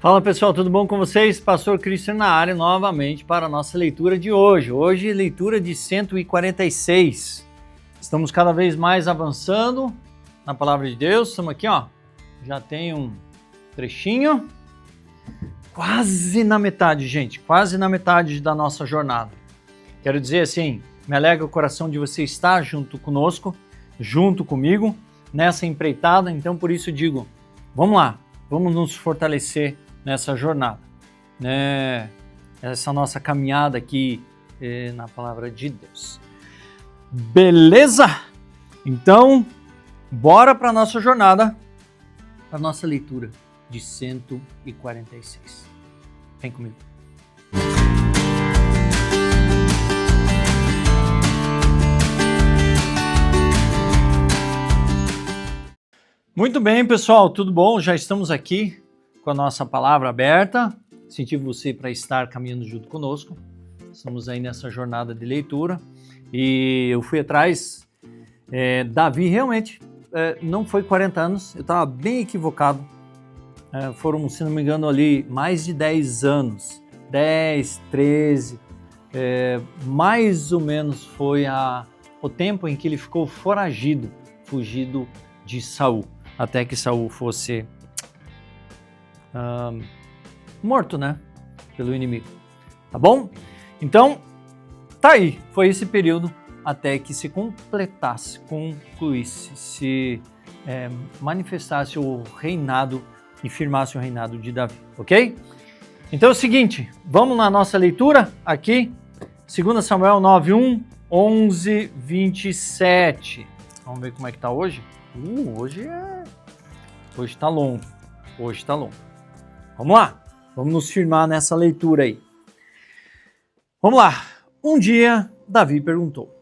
Fala pessoal, tudo bom com vocês? Pastor Cristian na área novamente para a nossa leitura de hoje. Hoje, leitura de 146. Estamos cada vez mais avançando na palavra de Deus. Estamos aqui, já tem um trechinho. Quase na metade, gente. Quase na metade da nossa jornada. Quero dizer assim, me alegra o coração de você estar junto conosco, junto comigo, nessa empreitada. Então, por isso digo, vamos lá, vamos nos fortalecer nessa jornada, né? Essa nossa caminhada aqui na palavra de Deus. Beleza? Então, bora para a nossa jornada, para a nossa leitura de 146. Vem comigo. Muito bem, pessoal, tudo bom? Já estamos aqui com a nossa palavra aberta. Incentivo você para estar caminhando junto conosco. Estamos aí nessa jornada de leitura. E eu fui atrás. Davi realmente não foi 40 anos. Eu estava bem equivocado. Foram, se não me engano, ali mais de 10 anos. 10, 13. Mais ou menos foi o tempo em que ele ficou foragido, fugido de Saul. Até que Saul fosse morto, né? Pelo inimigo. Tá bom? Então, tá aí. Foi esse período até que se completasse, concluísse, se manifestasse o reinado e firmasse o reinado de Davi. Ok? Então é o seguinte, vamos na nossa leitura aqui. 2 Samuel 9:1, 11, 27. Vamos ver como é que tá hoje? Hoje tá longo. Hoje tá longo. Vamos lá, vamos nos firmar nessa leitura aí. Vamos lá. Um dia, Davi perguntou: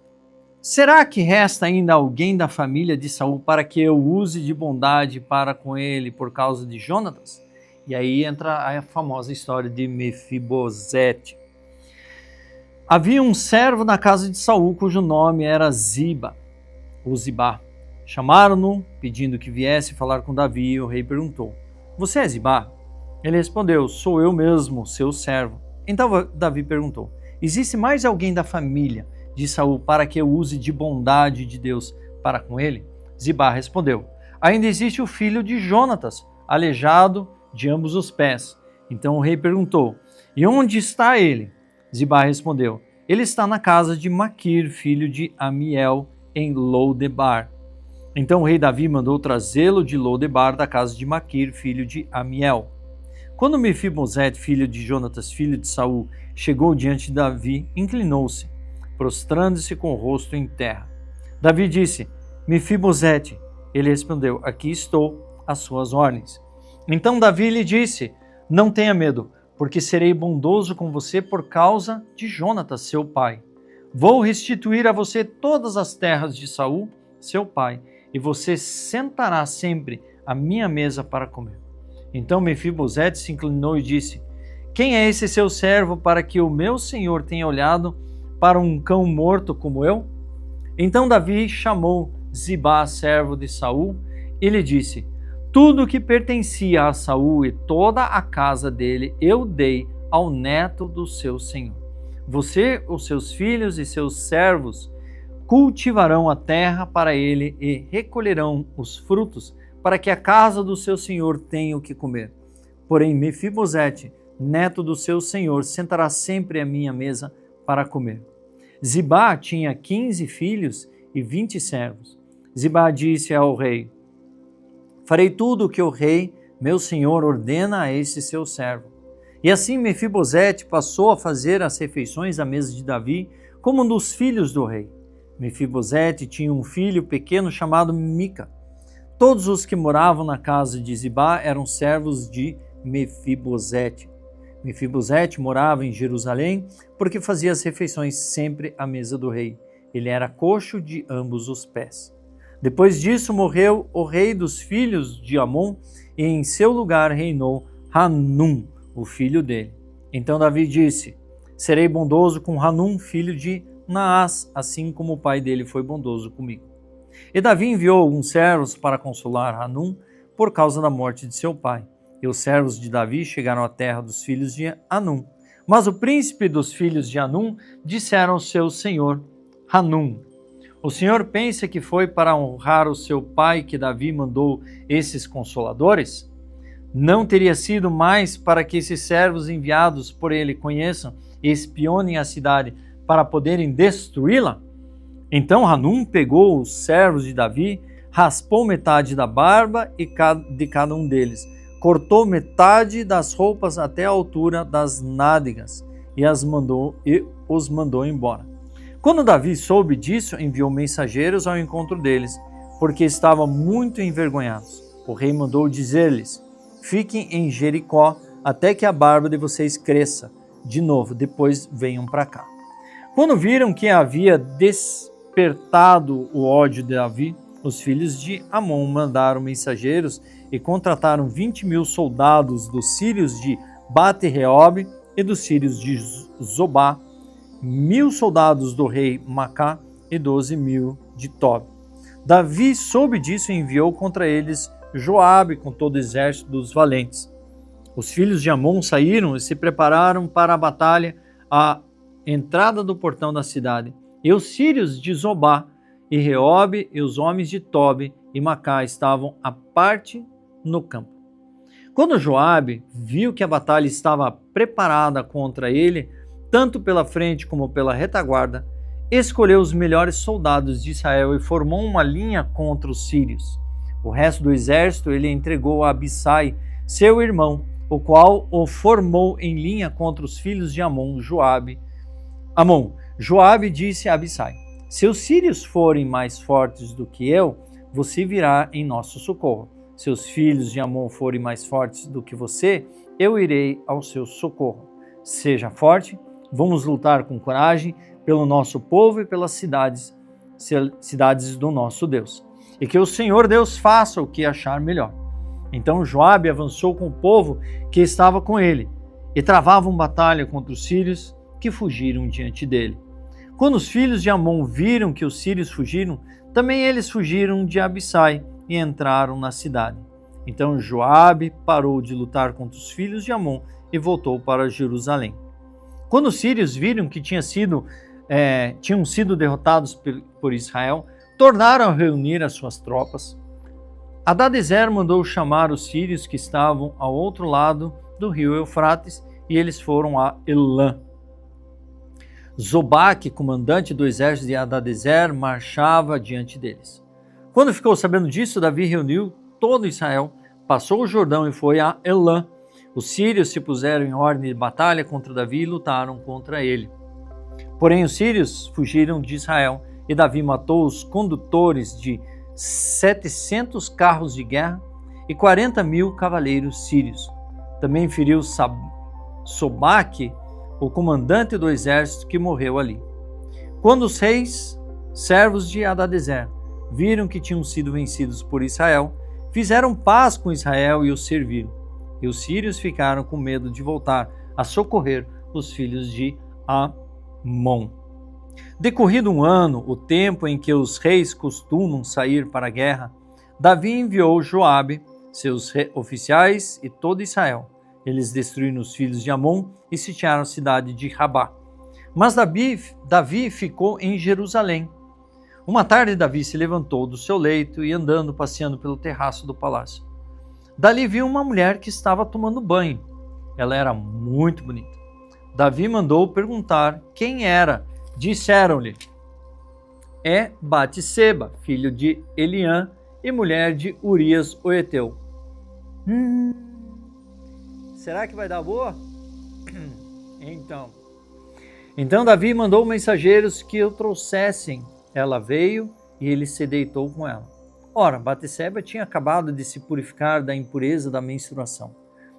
será que resta ainda alguém da família de Saul para que eu use de bondade para com ele por causa de Jonatas? E aí entra a famosa história de Mefibosete. Havia um servo na casa de Saul cujo nome era Ziba, ou Zibá. Chamaram-no, pedindo que viesse falar com Davi, e o rei perguntou: você é Zibá? Ele respondeu: sou eu mesmo, seu servo. Então Davi perguntou: existe mais alguém da família de Saul para que eu use de bondade de Deus para com ele? Zibá respondeu: ainda existe o filho de Jonatas, aleijado de ambos os pés. Então o rei perguntou: e onde está ele? Zibá respondeu: ele está na casa de Maquir, filho de Amiel, em Lodebar. Então o rei Davi mandou trazê-lo de Lodebar, da casa de Maquir, filho de Amiel. Quando Mefibosete, filho de Jonatas, filho de Saul, chegou diante de Davi, inclinou-se, prostrando-se com o rosto em terra. Davi disse: Mefibosete. Ele respondeu: aqui estou, às suas ordens. Então Davi lhe disse: não tenha medo, porque serei bondoso com você por causa de Jonatas, seu pai. Vou restituir a você todas as terras de Saul, seu pai, e você sentará sempre à minha mesa para comer. Então Mefibosete se inclinou e disse: quem é esse seu servo para que o meu senhor tenha olhado para um cão morto como eu? Então Davi chamou Zibá, servo de Saul, e lhe disse: tudo que pertencia a Saul e toda a casa dele eu dei ao neto do seu senhor. Você, os seus filhos e seus servos cultivarão a terra para ele e recolherão os frutos para que a casa do seu senhor tenha o que comer. Porém, Mefibosete, neto do seu senhor, sentará sempre à minha mesa para comer. Zibá tinha 15 filhos e 20 servos. Zibá disse ao rei: farei tudo o que o rei, meu senhor, ordena a esse seu servo. E assim Mefibosete passou a fazer as refeições à mesa de Davi como um dos filhos do rei. Mefibosete tinha um filho pequeno chamado Mica. Todos os que moravam na casa de Zibá eram servos de Mefibosete. Mefibosete morava em Jerusalém porque fazia as refeições sempre à mesa do rei. Ele era coxo de ambos os pés. Depois disso morreu o rei dos filhos de Amon e em seu lugar reinou Hanum, o filho dele. Então Davi disse: serei bondoso com Hanum, filho de Naás, assim como o pai dele foi bondoso comigo. E Davi enviou alguns servos para consolar Hanum por causa da morte de seu pai. E os servos de Davi chegaram à terra dos filhos de Anum. Mas o príncipe dos filhos de Anum disseram ao seu senhor Hanum: o senhor pensa que foi para honrar o seu pai que Davi mandou esses consoladores? Não teria sido mais para que esses servos enviados por ele conheçam e espionem a cidade para poderem destruí-la? Então Hanum pegou os servos de Davi, raspou metade da barba de cada um deles, cortou metade das roupas até a altura das nádegas e os mandou embora. Quando Davi soube disso, enviou mensageiros ao encontro deles, porque estavam muito envergonhados. O rei mandou dizer-lhes: fiquem em Jericó até que a barba de vocês cresça de novo, depois venham para cá. Quando viram que havia despertado o ódio de Davi, os filhos de Amon mandaram mensageiros e contrataram 20.000 soldados dos sírios de Bate-Reob e dos sírios de Zobá, 1.000 soldados do rei Macá e 12.000 de Tob. Davi soube disso e enviou contra eles Joabe com todo o exército dos valentes. Os filhos de Amon saíram e se prepararam para a batalha à entrada do portão da cidade. E os sírios de Zobá e Reob e os homens de Tob e Macá estavam à parte no campo. Quando Joabe viu que a batalha estava preparada contra ele, tanto pela frente como pela retaguarda, escolheu os melhores soldados de Israel e formou uma linha contra os sírios. O resto do exército ele entregou a Abissai, seu irmão, o qual o formou em linha contra os filhos de Joabe disse a Abissai: se os sírios forem mais fortes do que eu, você virá em nosso socorro. Se os filhos de Amon forem mais fortes do que você, eu irei ao seu socorro. Seja forte, vamos lutar com coragem pelo nosso povo e pelas cidades do nosso Deus. E que o Senhor Deus faça o que achar melhor. Então Joabe avançou com o povo que estava com ele e travavam batalha contra os sírios que fugiram diante dele. Quando os filhos de Amon viram que os sírios fugiram, também eles fugiram de Abissai e entraram na cidade. Então Joabe parou de lutar contra os filhos de Amon e voltou para Jerusalém. Quando os sírios viram que tinham sido derrotados por Israel, tornaram a reunir as suas tropas. Hadadezer mandou chamar os sírios que estavam ao outro lado do rio Eufrates e eles foram a Elã. Zobaque, comandante do exército de Hadadezer, marchava diante deles. Quando ficou sabendo disso, Davi reuniu todo Israel, passou o Jordão e foi a Elã. Os sírios se puseram em ordem de batalha contra Davi e lutaram contra ele. Porém, os sírios fugiram de Israel e Davi matou os condutores de 700 carros de guerra e 40.000 cavaleiros sírios. Também feriu Sobaque, o comandante do exército que morreu ali. Quando os reis, servos de Hadadezer, viram que tinham sido vencidos por Israel, fizeram paz com Israel e os serviram. E os sírios ficaram com medo de voltar a socorrer os filhos de Amon. Decorrido um ano, o tempo em que os reis costumam sair para a guerra, Davi enviou Joabe, seus oficiais e todo Israel. Eles destruíram os filhos de Amon e sitiaram a cidade de Rabá. Mas Davi ficou em Jerusalém. Uma tarde, Davi se levantou do seu leito e andando, passeando pelo terraço do palácio. Dali viu uma mulher que estava tomando banho. Ela era muito bonita. Davi mandou perguntar quem era. Disseram-lhe: é Batseba, filho de Eliã e mulher de Urias o Heteu. Será que vai dar boa? Então Davi mandou mensageiros que o trouxessem. Ela veio e ele se deitou com ela. Ora, Batseba tinha acabado de se purificar da impureza da menstruação.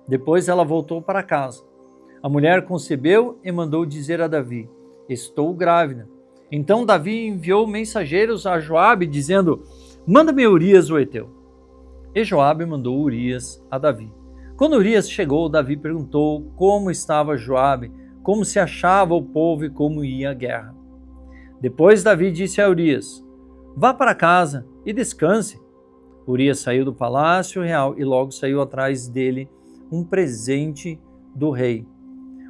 Depois ela voltou para casa. A mulher concebeu e mandou dizer a Davi: estou grávida. Então Davi enviou mensageiros a Joabe, dizendo: manda-me Urias o Heteu. E Joabe mandou Urias a Davi. Quando Urias chegou, Davi perguntou como estava Joabe, como se achava o povo e como ia a guerra. Depois Davi disse a Urias: vá para casa e descanse. Urias saiu do palácio real e logo saiu atrás dele um presente do rei.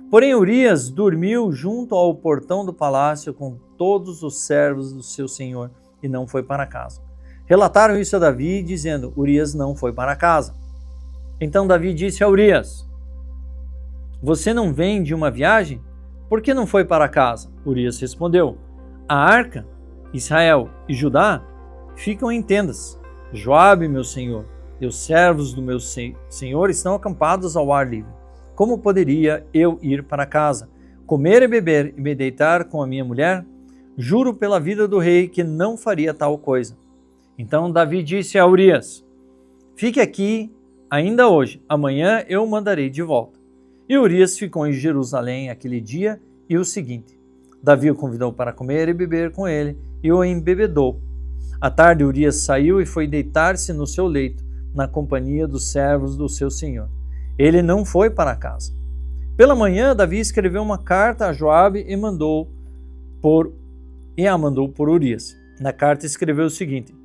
Porém, Urias dormiu junto ao portão do palácio com todos os servos do seu senhor e não foi para casa. Relataram isso a Davi, dizendo: Urias não foi para casa. Então Davi disse a Urias: você não vem de uma viagem? Por que não foi para casa? Urias respondeu: a arca, Israel e Judá ficam em tendas. Joabe, meu senhor, e os servos do meu senhor estão acampados ao ar livre. Como poderia eu ir para casa, comer e beber e me deitar com a minha mulher? Juro pela vida do rei que não faria tal coisa. Então Davi disse a Urias: fique aqui ainda hoje, amanhã eu o mandarei de volta. E Urias ficou em Jerusalém aquele dia e o seguinte. Davi o convidou para comer e beber com ele e o embebedou. À tarde Urias saiu e foi deitar-se no seu leito, na companhia dos servos do seu senhor. Ele não foi para casa. Pela manhã, Davi escreveu uma carta a Joabe e a mandou por Urias. Na carta escreveu o seguinte: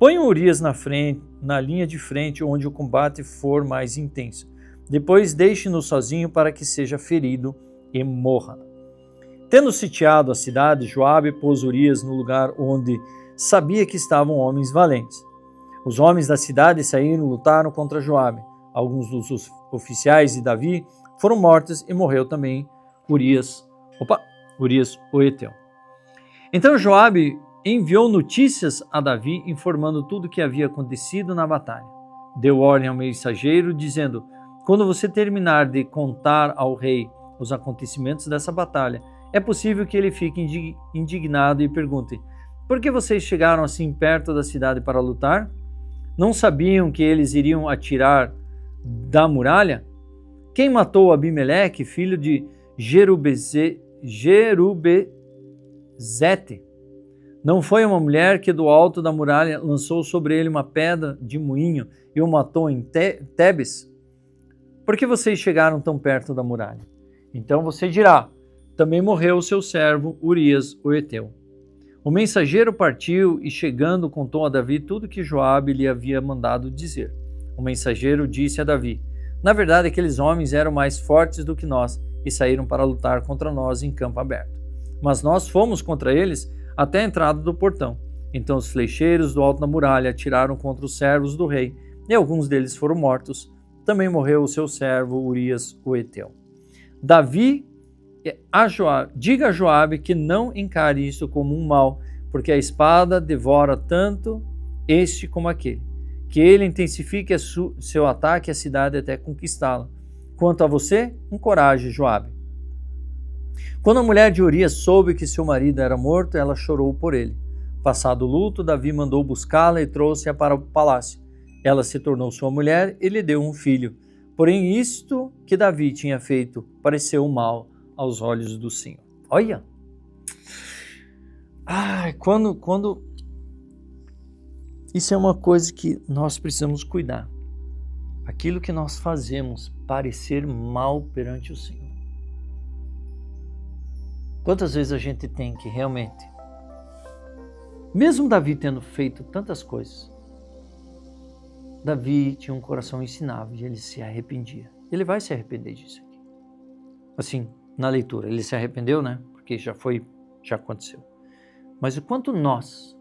põe Urias na linha de frente onde o combate for mais intenso. Depois deixe-no sozinho para que seja ferido e morra. Tendo sitiado a cidade, Joabe pôs Urias no lugar onde sabia que estavam homens valentes. Os homens da cidade saíram e lutaram contra Joabe. Alguns dos oficiais de Davi foram mortos e morreu também Urias o Heteu. Então Joabe enviou notícias a Davi informando tudo o que havia acontecido na batalha. Deu ordem ao mensageiro dizendo: quando você terminar de contar ao rei os acontecimentos dessa batalha, é possível que ele fique indignado e pergunte: por que vocês chegaram assim perto da cidade para lutar? Não sabiam que eles iriam atirar da muralha? Quem matou Abimeleque, filho de Jerubezete? Não foi uma mulher que do alto da muralha lançou sobre ele uma pedra de moinho e o matou em Tebes? Por que vocês chegaram tão perto da muralha? Então você dirá: também morreu o seu servo Urias o Heteu. O mensageiro partiu e, chegando, contou a Davi tudo que Joabe lhe havia mandado dizer. O mensageiro disse a Davi: na verdade, aqueles homens eram mais fortes do que nós e saíram para lutar contra nós em campo aberto. Mas nós fomos contra eles até a entrada do portão. Então os flecheiros do alto da muralha atiraram contra os servos do rei e alguns deles foram mortos. Também morreu o seu servo Urias o Heteu. Davi diga a Joabe que não encare isso como um mal, porque a espada devora tanto este como aquele, que ele intensifique seu ataque à cidade até conquistá-la. Quanto a você, encoraje Joabe. Quando a mulher de Urias soube que seu marido era morto, ela chorou por ele. Passado o luto, Davi mandou buscá-la e trouxe-a para o palácio. Ela se tornou sua mulher e lhe deu um filho. Porém, isto que Davi tinha feito pareceu mal aos olhos do Senhor. Olha! Quando isso é uma coisa que nós precisamos cuidar. Aquilo que nós fazemos parecer mal perante o Senhor. Quantas vezes a gente tem que realmente, mesmo Davi tendo feito tantas coisas, Davi tinha um coração ensinável e ele se arrependia. Ele vai se arrepender disso aqui. Assim, na leitura, ele se arrependeu, né? Porque já aconteceu. Mas o quanto nós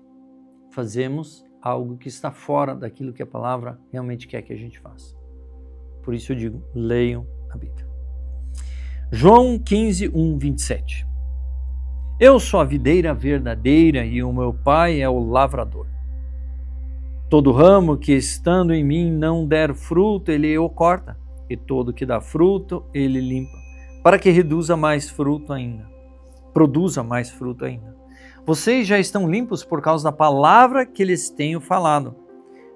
fazemos algo que está fora daquilo que a palavra realmente quer que a gente faça. Por isso eu digo, leiam a Bíblia. João 15, 1, 27. Eu sou a videira verdadeira e o meu pai é o lavrador. Todo ramo que estando em mim não der fruto, ele o corta, e todo que dá fruto, ele limpa, para que produza mais fruto ainda. Vocês já estão limpos por causa da palavra que lhes tenho falado.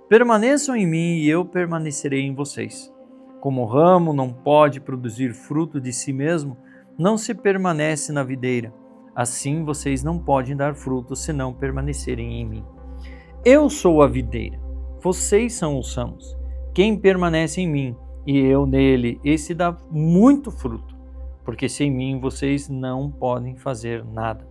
Permaneçam em mim e eu permanecerei em vocês. Como o ramo não pode produzir fruto de si mesmo, não se permanece na videira. Assim vocês não podem dar fruto se não permanecerem em mim. Eu sou a videira, vocês são os ramos. Quem permanece em mim e eu nele, esse dá muito fruto, porque sem mim vocês não podem fazer nada.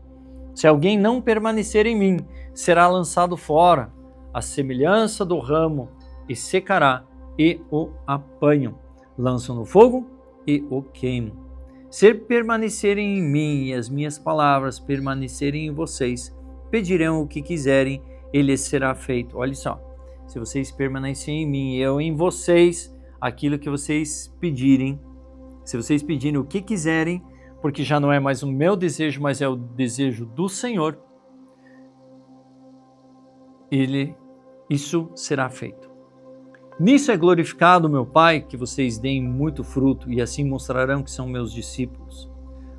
Se alguém não permanecer em mim, será lançado fora, à semelhança do ramo, e secará, e o apanham. lanço no fogo e o queimo. Se permanecerem em mim e as minhas palavras permanecerem em vocês, pedirão o que quiserem e lhes será feito. Olha só, se vocês permanecerem em mim e eu em vocês, aquilo que vocês pedirem, se vocês pedirem o que quiserem, porque já não é mais o meu desejo, mas é o desejo do Senhor, isso será feito. Nisso é glorificado meu Pai, que vocês deem muito fruto e assim mostrarão que são meus discípulos.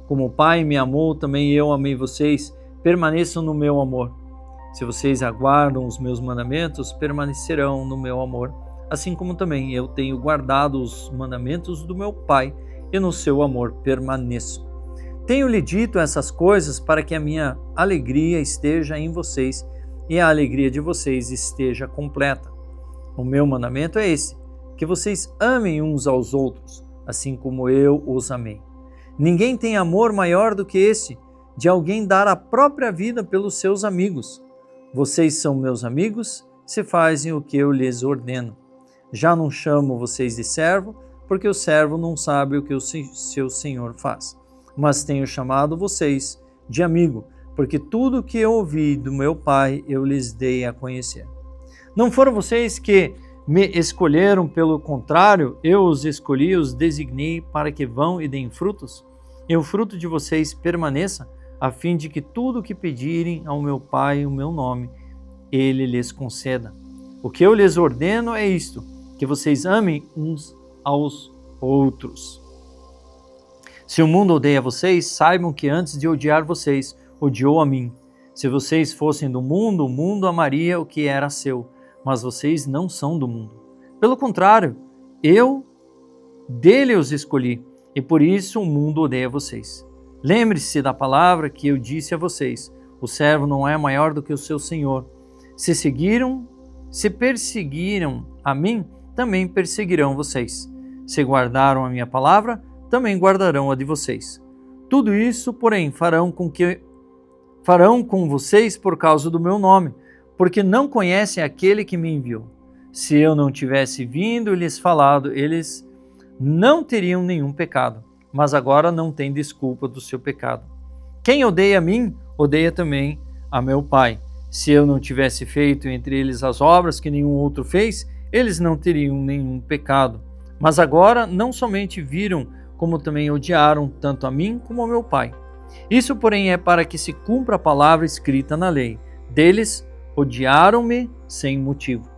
Como o Pai me amou, também eu amei vocês, permaneçam no meu amor. Se vocês aguardam os meus mandamentos, permanecerão no meu amor, assim como também eu tenho guardado os mandamentos do meu Pai e no seu amor permaneço. Tenho-lhe dito essas coisas para que a minha alegria esteja em vocês e a alegria de vocês esteja completa. O meu mandamento é esse, que vocês amem uns aos outros, assim como eu os amei. Ninguém tem amor maior do que esse, de alguém dar a própria vida pelos seus amigos. Vocês são meus amigos, se fazem o que eu lhes ordeno. Já não chamo vocês de servo, porque o servo não sabe o que o seu senhor faz. Mas tenho chamado vocês de amigo, porque tudo o que eu ouvi do meu Pai eu lhes dei a conhecer. Não foram vocês que me escolheram, pelo contrário, eu os escolhi, os designei para que vão e deem frutos, e o fruto de vocês permaneça, a fim de que tudo o que pedirem ao meu Pai em o meu nome, ele lhes conceda. O que eu lhes ordeno é isto, que vocês amem uns aos outros. Se o mundo odeia vocês, saibam que antes de odiar vocês, odiou a mim. Se vocês fossem do mundo, o mundo amaria o que era seu, mas vocês não são do mundo. Pelo contrário, eu dele os escolhi, e por isso o mundo odeia vocês. Lembre-se da palavra que eu disse a vocês: o servo não é maior do que o seu senhor. Se perseguiram a mim, também perseguirão vocês. Se guardaram a minha palavra, também guardarão a de vocês. Tudo isso, porém, farão com vocês por causa do meu nome, porque não conhecem aquele que me enviou. Se eu não tivesse vindo e lhes falado, eles não teriam nenhum pecado, mas agora não têm desculpa do seu pecado. Quem odeia a mim, odeia também a meu Pai. Se eu não tivesse feito entre eles as obras que nenhum outro fez, eles não teriam nenhum pecado. Mas agora não somente viram, como também odiaram tanto a mim como ao meu Pai. Isso, porém, é para que se cumpra a palavra escrita na lei. Deles odiaram-me sem motivo.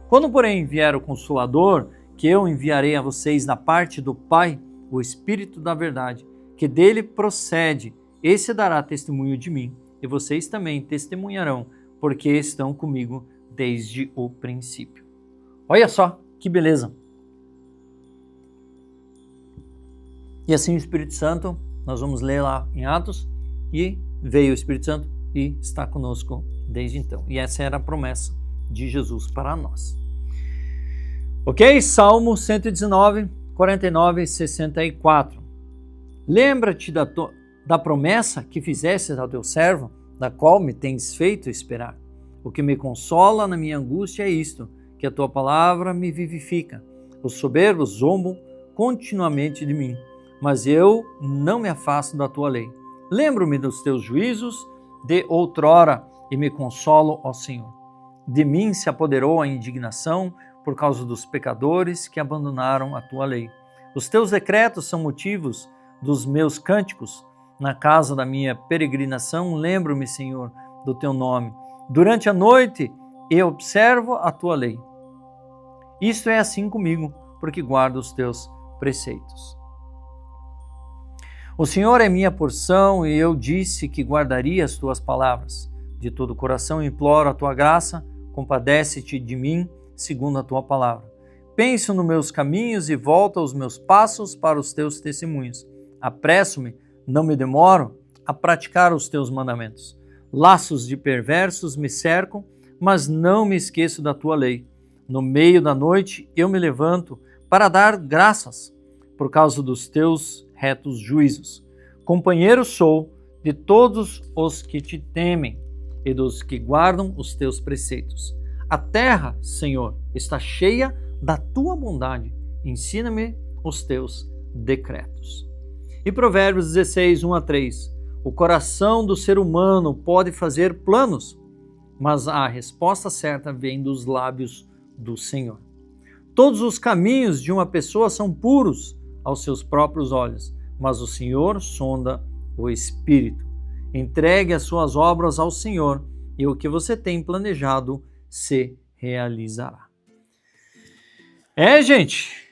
Quando, porém, vier o Consolador, que eu enviarei a vocês da parte do Pai, o Espírito da verdade, que dele procede, esse dará testemunho de mim, e vocês também testemunharão, porque estão comigo desde o princípio. Olha só que beleza! E assim o Espírito Santo, nós vamos ler lá em Atos, e veio o Espírito Santo e está conosco desde então. E essa era a promessa de Jesus para nós. Ok? Salmo 119, 49 e 64. Lembra-te da promessa que fizestes ao teu servo, da qual me tens feito esperar. O que me consola na minha angústia é isto, que a tua palavra me vivifica. Os soberbos zombam continuamente de mim, mas eu não me afasto da tua lei. Lembro-me dos teus juízos de outrora e me consolo, ó Senhor. De mim se apoderou a indignação por causa dos pecadores que abandonaram a tua lei. Os teus decretos são motivos dos meus cânticos. Na casa da minha peregrinação, lembro-me, Senhor, do teu nome. Durante a noite eu observo a tua lei. Isto é assim comigo, porque guardo os teus preceitos. O Senhor é minha porção e eu disse que guardaria as tuas palavras. De todo o coração imploro a tua graça, compadece-te de mim, segundo a tua palavra. Penso nos meus caminhos e volto aos meus passos para os teus testemunhos. Apresso-me, não me demoro, a praticar os teus mandamentos. Laços de perversos me cercam, mas não me esqueço da tua lei. No meio da noite eu me levanto para dar graças, por causa dos teus retos juízos. Companheiro sou de todos os que te temem e dos que guardam os teus preceitos. A terra, Senhor, está cheia da tua bondade. Ensina-me os teus decretos. E Provérbios 16, 1 a 3. O coração do ser humano pode fazer planos, mas a resposta certa vem dos lábios do Senhor. Todos os caminhos de uma pessoa são puros aos seus próprios olhos, mas o Senhor sonda o espírito. Entregue as suas obras ao Senhor e o que você tem planejado se realizará. Gente,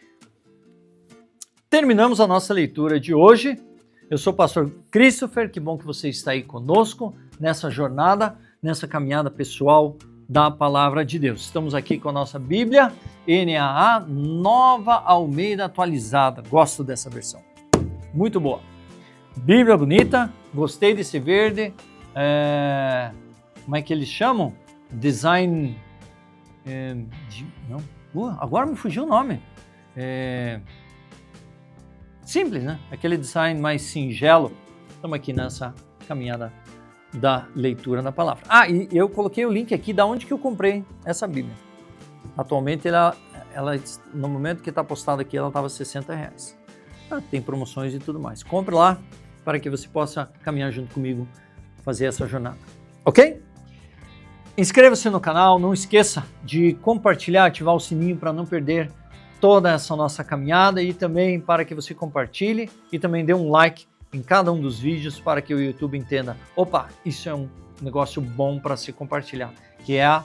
terminamos a nossa leitura de hoje. Eu sou o pastor Christopher, que bom que você está aí conosco nessa jornada, nessa caminhada pessoal da Palavra de Deus. Estamos aqui com a nossa Bíblia, NAA, Nova Almeida Atualizada. Gosto dessa versão, muito boa. Bíblia bonita, gostei desse verde, como é que eles chamam? Design, agora me fugiu o nome. Simples, né? Aquele design mais singelo. Estamos aqui nessa caminhada da leitura da palavra. E eu coloquei o link aqui da onde que eu comprei essa Bíblia. Atualmente, ela no momento que está postada aqui, ela estava R$60. Tem promoções e tudo mais. Compre lá para que você possa caminhar junto comigo, fazer essa jornada. Ok? Inscreva-se no canal, não esqueça de compartilhar, ativar o sininho para não perder toda essa nossa caminhada e também para que você compartilhe e também dê um like em cada um dos vídeos para que o YouTube entenda, isso é um negócio bom para se compartilhar, que é a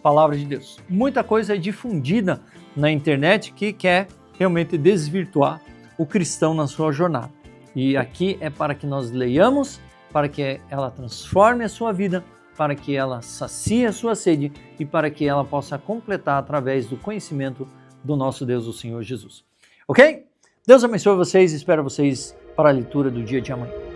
Palavra de Deus. Muita coisa é difundida na internet que quer realmente desvirtuar o cristão na sua jornada. E aqui é para que nós leiamos, para que ela transforme a sua vida, para que ela sacie a sua sede e para que ela possa completar através do conhecimento do nosso Deus, o Senhor Jesus. Ok? Deus abençoe vocês e espero vocês para a leitura do dia de amanhã.